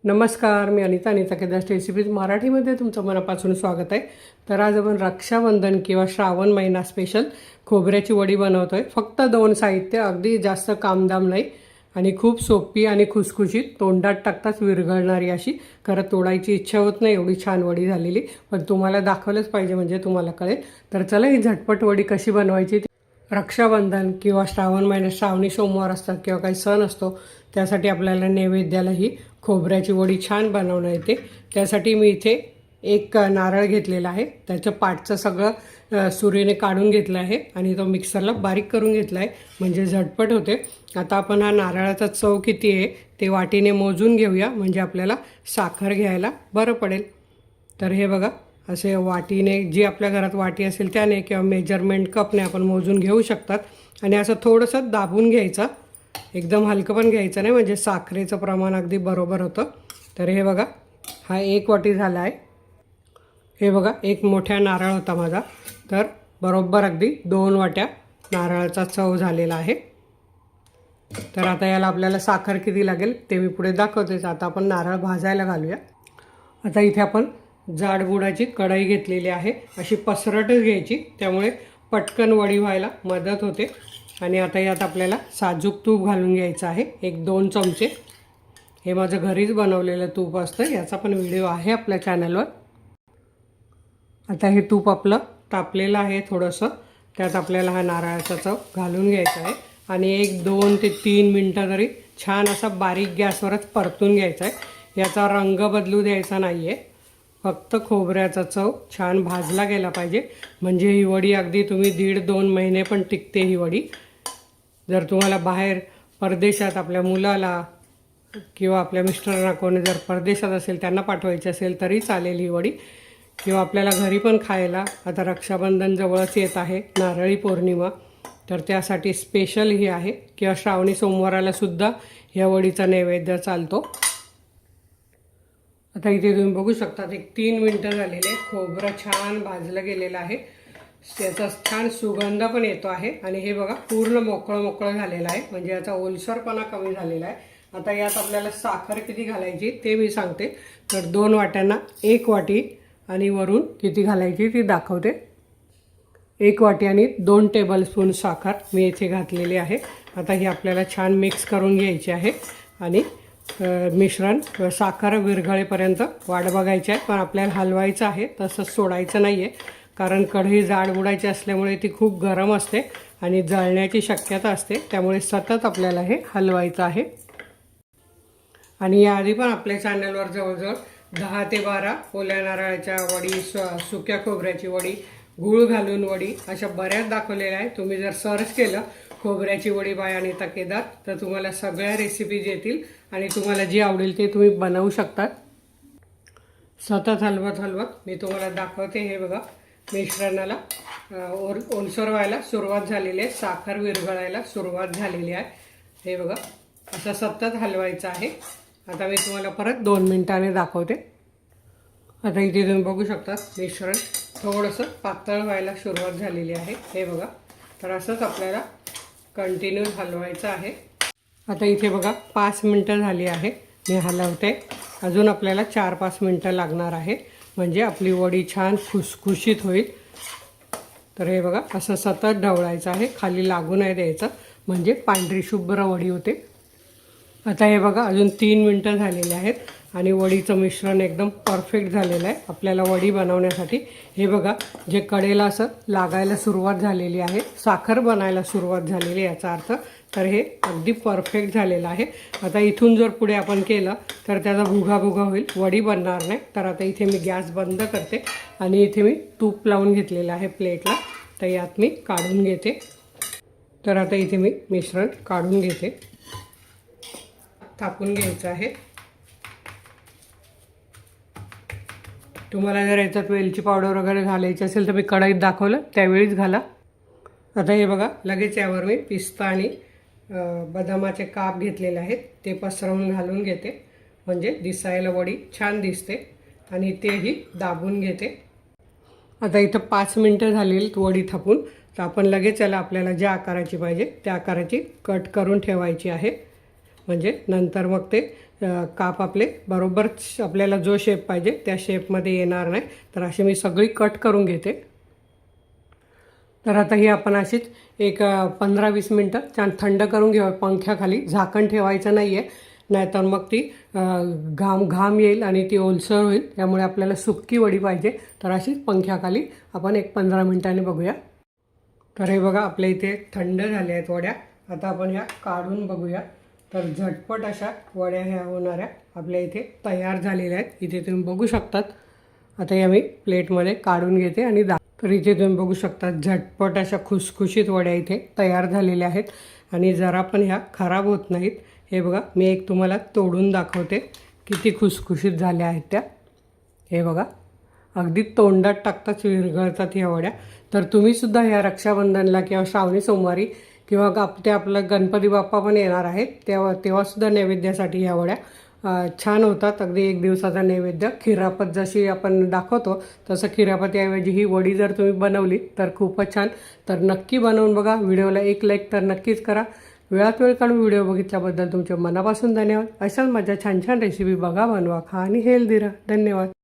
नमस्कार, मी अनिता केदार रेसिपीज मराठीमध्ये तुमचं मनापासून स्वागत आहे। तर आज आपण रक्षाबंधन किंवा श्रावण महिना स्पेशल खोबऱ्याची वडी बनवतोय। फक्त 2 साहित्य, अगदी जास्त कामदाम नाही आणि खूप सोपी आणि खुसखुशीत, तोंडात टाकताच विरघळणारी अशी, खरं तोडायची इच्छा होत नाही एवढी छान वडी झालेली, पण तुम्हाला दाखवलंच पाहिजे म्हणजे तुम्हाला कळेल। तर चला ही झटपट वडी कशी बनवायची। रक्षाबंधन किंवा श्रावण महिन्यात श्रावणी सोमवार असतात किंवा काही सण असतो, त्यासाठी आपल्याला नैवेद्याला ही खोबऱ्याची वडी छान बनवणं येते। त्यासाठी मी इथे एक नारळ घेतलेला आहे, त्याचं पाटचं सगळं सुरीने काढून घेतलं आहे आणि तो मिक्सरला बारीक करून घेतला आहे, म्हणजे झटपट होते। आता आपण हा नारळाचा चव किती आहे ते वाटीने मोजून घेऊया, म्हणजे आपल्याला साखर घ्यायला बरं पडेल। तर हे बघा, असे वाटीने, जी आपल्या घरात वाटी असेल त्याने किंवा मेजरमेंट कपने आपण मोजून घेऊ शकतात। आणि असं थोडंसं दाबून घ्यायचं, एकदम हलकं पण घ्यायचं नाही, म्हणजे साखरेचं प्रमाण अगदी बरोबर होतं। तर हे बघा, हा 1 वाटी झाला आहे। हे बघा, एक मोठा नारळ होता माझा, तर बरोबर अगदी 2 वाट्या नारळाचा चव झालेला आहे। तर आता याला आपल्याला साखर किती लागेल ते मी पुढे दाखवतेच। आता आपण नारळ भाजायला घालूया। आता इथे आपण जाडबुडाची कढई घेतलेली आहे, अशी पसरटच घ्यायची, त्यामुळे पटकन वडी व्हायला मदत होते। आणि आता यात आपल्याला साजूक तूप घालून घ्यायचं आहे, 1-2 चमचे। हे माझं घरीच बनवलेलं तूप असतं, याचा पण व्हिडिओ आहे आपल्या चॅनलवर। आता हे तूप आपलं तापलेलं आहे थोडंसं, त्यात आपल्याला हा नारळाचा चव घालून घ्यायचा आहे आणि 1-2 ते 3 मिनटं तरी छान असा बारीक गॅसवरच परतून घ्यायचा आहे। याचा रंग बदलू द्यायचा नाही आहे, फक्त खोबऱ्याचा चव छान भाजला गेला पाहिजे, म्हणजे ही वडी अगदी तुम्ही 1.5-2 महिने पण टिकते ही वडी। जर तुम्हाला बाहेर परदेशात आपल्या मुलाला किंवा आपल्या मिस्टरांना कोणी जर परदेशात असेल त्यांना पाठवायची असेल तरी चालेल ही वडी, किंवा आपल्याला घरी पण खायला। आता रक्षाबंधन जवळच येत आहे, नारळी पौर्णिमा, तर त्यासाठी स्पेशल ही आहे, किंवा श्रावणी सोमवाराला सुद्धा ह्या वडीचा नैवेद्य चालतो। आता इथे तुम्ही बघू शकता, 3 मिनटं झालेले, खोबरं छान भाजलं गेलेलं आहे, त्याचा छान सुगंध पण येतो आहे आणि हे बघा पूर्ण मोकळं झालेलं आहे, म्हणजे याचा ओलसरपणा कमी झालेला आहे। आता यात आपल्याला साखर किती घालायची ते मी सांगते। तर 2 वाट्यांना 1 वाटी आणि वरून किती घालायची ती दाखवते। 1 वाटी आणि 2 टेबलस्पून साखर मी इथे घातलेली आहे। आता ही आपल्याला छान मिक्स करून घ्यायची आहे आणि मिश्रण साखर विरघळेपर्यंत वाट बघायची आहे, पण आपल्याला हलवायचं आहे, तसंच सोडायचं नाही आहे, कारण कढई जाडबुडाची असल्यामुळे ती खूप गरम असते आणि जळण्याची शक्यता असते, त्यामुळे सतत आपल्याला हे हलवायचं आहे। आणि याआधी पण आपल्या चॅनलवर जवळजवळ 10 ते 12 ओल्या नारळाच्या वडी, सुक्या खोबऱ्याची वडी, गूळ घालून वडी, अशा बऱ्याच दाखवलेल्या आहे। तुम्ही जर सर्च केलं खोबऱ्याची वडी बाय अनिता केदार तर तुम्हाला सगळ्या रेसिपीज येतील आणि तुम्हाला जी आवडेल ते तुम्ही बनवू शकता। सतत हलवत मी तुम्हाला दाखवते। हे बघा, मिश्रणाला ओलसर व्हायला सुरुवात झालेली आहे, साखर विरघळायला सुरुवात झालेली आहे। हे बघा, असं सतत हलवायचं आहे। आता मी तुम्हाला परत 2 मिनिटांनी दाखवते। आता इथे तुम्ही बघू शकता, मिश्रण थोडंसं पातळ व्हायला सुरुवात झालेली आहे। हे बघा, तर असंच आपल्याला कंटिन्यू हलवायचं आहे। आता इथे बघा 5 मिनिटं झाली आहे, मी हलवते, अजून आपल्याला 4-5 मिनिटं लागणार आहे, म्हणजे आपली वडी छान खुसखुशीत होईल। तर हे बघा, असं सतत ढवळायचं आहे, खाली लागू नाही द्यायचं, म्हणजे पांढरी शुभ्र वडी होते। आता हे बघा, अजून 3 मिनिटं झालेले आहेत आणि वडीचं मिश्रण एकदम परफेक्ट झालेलं आहे आपल्याला वडी बनवण्यासाठी। हे बघा, जे कडेला असं लागायला सुरुवात झालेली आहे, साखर बनायला सुरुवात झालेली, याचा अर्थ तर हे अगदी परफेक्ट झालेलं आहे। आता इथून जर पुढे आपण केलं तर त्याचा भुगा होईल, वडी बनणार नाही। तर आता इथे मी गॅस बंद करते आणि इथे मी तूप लावून घेतलेलं आहे प्लेटला, तर यात मी काढून घेते। तर आता इथे मी मिश्रण काढून घेते, थापून घ्यायचं आहे। तुम्हाला जर याच्यात वेलची पावडर वगैरे घालायची असेल तर मी कढईत दाखवलं त्यावेळीच घाला। आता हे बघा, लगेच यावर मी पिस्ता आणि बदामाचे काप घेतलेले आहेत, ते पसरवून घालून घेते, म्हणजे दिसायला वडी छान दिसते आणि तेही दाबून घेते। आता इथं 5 मिनिटं झालेली वडी थापून, तर आपण लगेच याला आपल्याला ज्या आकाराची पाहिजे त्या आकाराची कट करून ठेवायची आहे, म्हणजे नंतर मग ते काप आपले बरोबर आपल्याला जो शेप पाहिजे त्या शेपमध्ये येणार नाही. तर अशी मी सगळी कट करून घेते. तर आता ही आपण अशीच एक 15-20 मिनटं छान थंड करून घेऊ पंख्याखाली. झाकण ठेवायचं नाही आहे, नाहीतर मग ती घाम येईल आणि ती ओलसर होईल. त्यामुळे आपल्याला सुक्की वडी पाहिजे. तर अशीच पंख्याखाली आपण एक 15 मिनिटांनी बघूया. तर हे बघा आपल्या इथे थंड झाल्या आहेत वड्या. आता आपण ह्या काढून बघूया. तर झटपट अशा वड्या ह्या होणाऱ्या आपल्या इथे तयार झालेल्या आहेत. इथे तुम्ही बघू शकतात. आता या मी प्लेटमध्ये काढून घेते आणि तर इथे तुम्ही बघू शकता झटपट अशा खुसखुशीत वड्या इथे तयार झालेल्या आहेत आणि जरा पण ह्या खराब होत नाहीत. हे बघा मी एक तुम्हाला तोडून दाखवते किती खुसखुशीत झाल्या आहेत त्या. हे बघा अगदी तोंडात टाकताच विरघळतात ह्या वड्या. तर तुम्हीसुद्धा ह्या रक्षाबंधनला किंवा श्रावणी सोमवारी किंवा आपलं गणपती बाप्पा पण येणार आहेत तेव्हासुद्धा नैवेद्यासाठी ह्या वड्या छान होतात. अगदी एक दिवसाचा नैवेद्य. खिरापत जशी आपण दाखवतो तसं खिरापतीऐवजी ही वडी जर तुम्ही बनवली तर खूपच छान. तर नक्की बनवून बघा. व्हिडिओला एक लाईक तर नक्कीच करा. वेळात वेळ काढून व्हिडिओ बघितल्याबद्दल तुमच्या मनापासून धन्यवाद. अशाच माझ्या छान छान रेसिपी बघा, बनवा, खा आणि हेल्दी राहा. धन्यवाद.